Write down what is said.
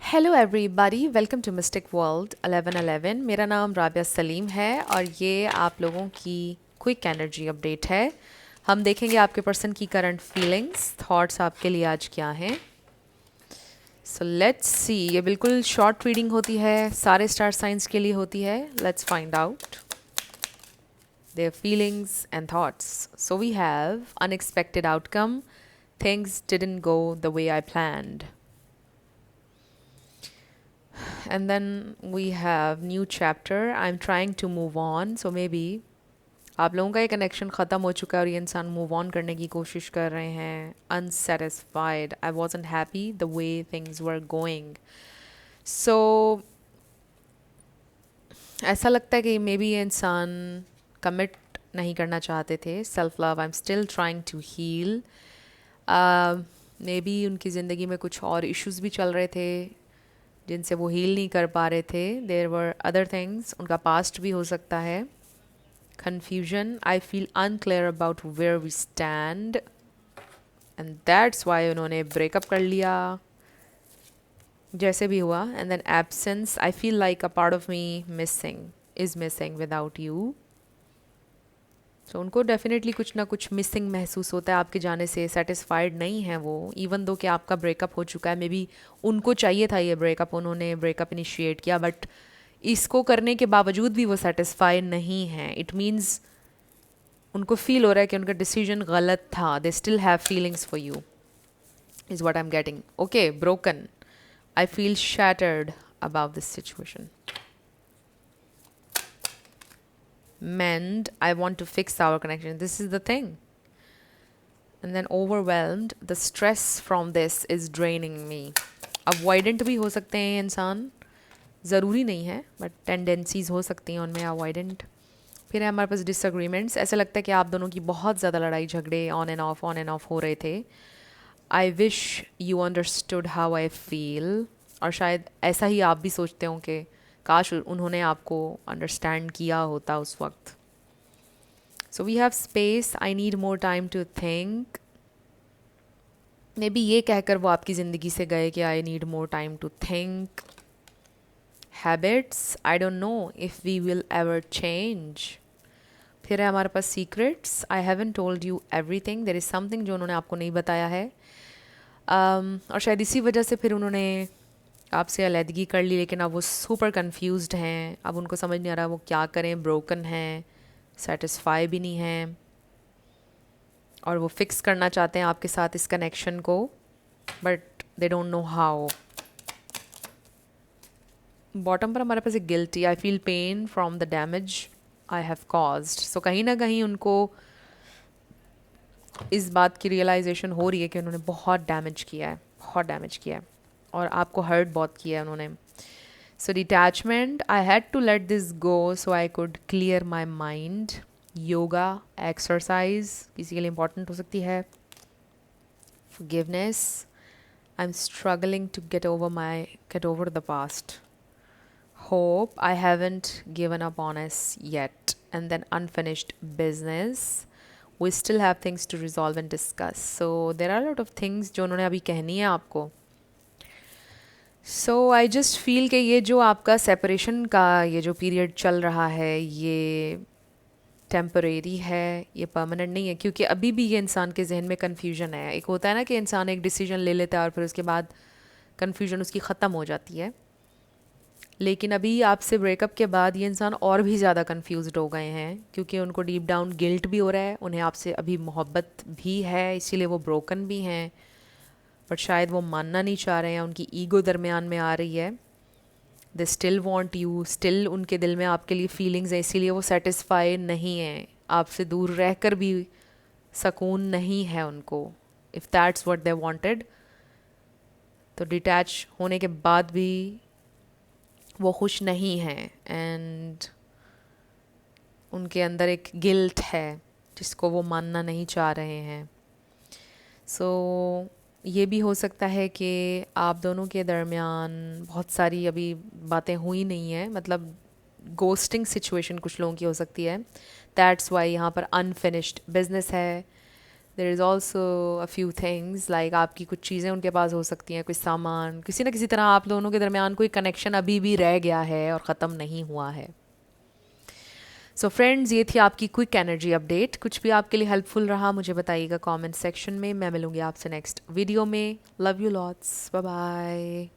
Hello everybody, welcome to mystic world 1111। मेरा नाम राबिया सलीम है और ये आप लोगों की क्विक एनर्जी अपडेट है। हम देखेंगे आपके पर्सन की करंट फीलिंग्स, थॉट्स आपके लिए आज क्या हैं। So let's see. ये बिल्कुल शॉर्ट रीडिंग होती है, सारे स्टार साइंस के लिए होती है। Let's find out their feelings and thoughts. So we have unexpected outcome. Things didn't go the way I planned. And then we have new chapter. I'm trying to move on. So maybe आप लोगों का ये connection ख़त्म हो चुका है और ये इंसान मूव ऑन करने की कोशिश कर रहे हैं. Unsatisfied. I wasn't happy the way things were going. So ऐसा लगता है कि मे बी ये इंसान कमिट नहीं करना चाहते थे. Self love. I am still trying to heal. Maybe उनकी ज़िंदगी में कुछ और इश्यूज भी चल रहे थे जिनसे वो हील नहीं कर पा रहे थे. There were other things. उनका पास्ट भी हो सकता है. Confusion. I feel unclear about where we stand and that's why उन्होंने ब्रेकअप कर लिया जैसे भी हुआ. And then absence. I feel like a part of me missing without you. So उनको डेफिनेटली कुछ ना कुछ मिसिंग महसूस होता है आपके जाने से. सेटिस्फाइड नहीं है वो, इवन दो कि आपका ब्रेकअप हो चुका है. मे बी उनको चाहिए था ये ब्रेकअप, उन्होंने ब्रेकअप इनिशिएट किया, बट इसको करने के बावजूद भी वो सेटिस्फाइड नहीं है. इट मीन्स उनको फील हो रहा है कि उनका डिसीजन गलत था. They still have feelings for you is what I am getting. Okay. Broken. I feel shattered about this situation. Mend. I want to fix our connection. This is the thing. And then overwhelmed. The stress from this is draining me. Avoidant भी हो सकते हैं इंसान, ज़रूरी नहीं है, but tendencies हो सकती हैं उनमें अवॉइडेंट. फिर है हमारे पास डिसएग्रीमेंट्स. ऐसा लगता है कि आप दोनों की बहुत ज़्यादा लड़ाई झगड़े ऑन एंड ऑफ हो रहे थे. I wish you understood how I feel. और शायद ऐसा ही आप भी सोचते हो कि काश उन्होंने आपको अंडरस्टैंड किया होता उस वक्त. So we have space. I need more time to think. Maybe ये कहकर वो आपकी ज़िंदगी से गए कि I need more time to think. Habits. I don't know if we will ever change. फिर है हमारे पास secrets. I haven't told you everything. There is something जो उन्होंने आपको नहीं बताया है. और शायद इसी वजह से फिर उन्होंने आपसे अलहदगी कर ली. लेकिन अब वो सुपर कंफ्यूज्ड हैं. अब उनको समझ नहीं आ रहा वो क्या करें. ब्रोकन हैं, सेटिस्फाई भी नहीं हैं, और वो फिक्स करना चाहते हैं आपके साथ इस कनेक्शन को, but they don't know how. Bottom पर हमारे पास एक guilty. I feel pain from the damage I have caused. So कहीं ना कहीं उनको इस बात की रियलाइजेशन हो रही है कि उन्होंने बहुत डैमेज किया है, बहुत डैमेज किया है, और आपको हर्ट बहुत किया है उन्होंने. So detachment. I had to let this go so I could clear my mind. Yoga, exercise किसी के लिए इंपॉर्टेंट हो सकती है. forgiveness. I'm struggling to get over the past. Hope. I haven't given up on us yet. And then unfinished business. We still have things to resolve and discuss. So there are a lot of things जो उन्होंने अभी कहनी है आपको. सो I just feel कि ये जो आपका सेपरेशन का ये जो पीरियड चल रहा है ये टेम्परेरी है, ये परमानेंट नहीं है. क्योंकि अभी भी ये इंसान के जहन में कन्फ्यूजन है. एक होता है ना कि इंसान एक डिसीजन ले लेता है और फिर उसके बाद कन्फ्यूजन उसकी ख़त्म हो जाती है. लेकिन अभी आपसे ब्रेकअप के बाद ये इंसान और भी ज़्यादा कन्फ्यूज्ड हो गए हैं, क्योंकि उनको डीप डाउन गिल्ट भी हो रहा है. उन्हें आपसे अभी मोहब्बत भी है, इसीलिए वो ब्रोकन भी हैं, बट शायद वो मानना नहीं चाह रहे हैं. उनकी ईगो दरमियान में आ रही है. They still want you. Still उनके दिल में आपके लिए फीलिंग्स हैं, इसीलिए वो सेटिस्फाई नहीं हैं. आपसे दूर रहकर भी सुकून नहीं है उनको. If that's what they wanted. तो डिटैच होने के बाद भी वो खुश नहीं हैं. एंड उनके अंदर एक गिल्ट है जिसको वो मानना नहीं चाह रहे हैं. सो ये भी हो सकता है कि आप दोनों के दरमियान बहुत सारी अभी बातें हुई नहीं हैं. मतलब गोस्टिंग सिचुएशन कुछ लोगों की हो सकती है. दैट्स वाई यहाँ पर अनफिनिश्ड बिजनेस है. There is also a few things like आपकी कुछ चीज़ें उनके पास हो सकती हैं, कुछ सामान, किसी न किसी तरह आप दोनों के दरमियान कोई कनेक्शन अभी भी रह गया है और ख़त्म नहीं हुआ है. सो फ्रेंड्स, ये थी आपकी क्विक एनर्जी अपडेट. कुछ भी आपके लिए हेल्पफुल रहा मुझे बताइएगा कमेंट सेक्शन में. मैं मिलूंगी आपसे नेक्स्ट वीडियो में. Love you lots. Bye bye.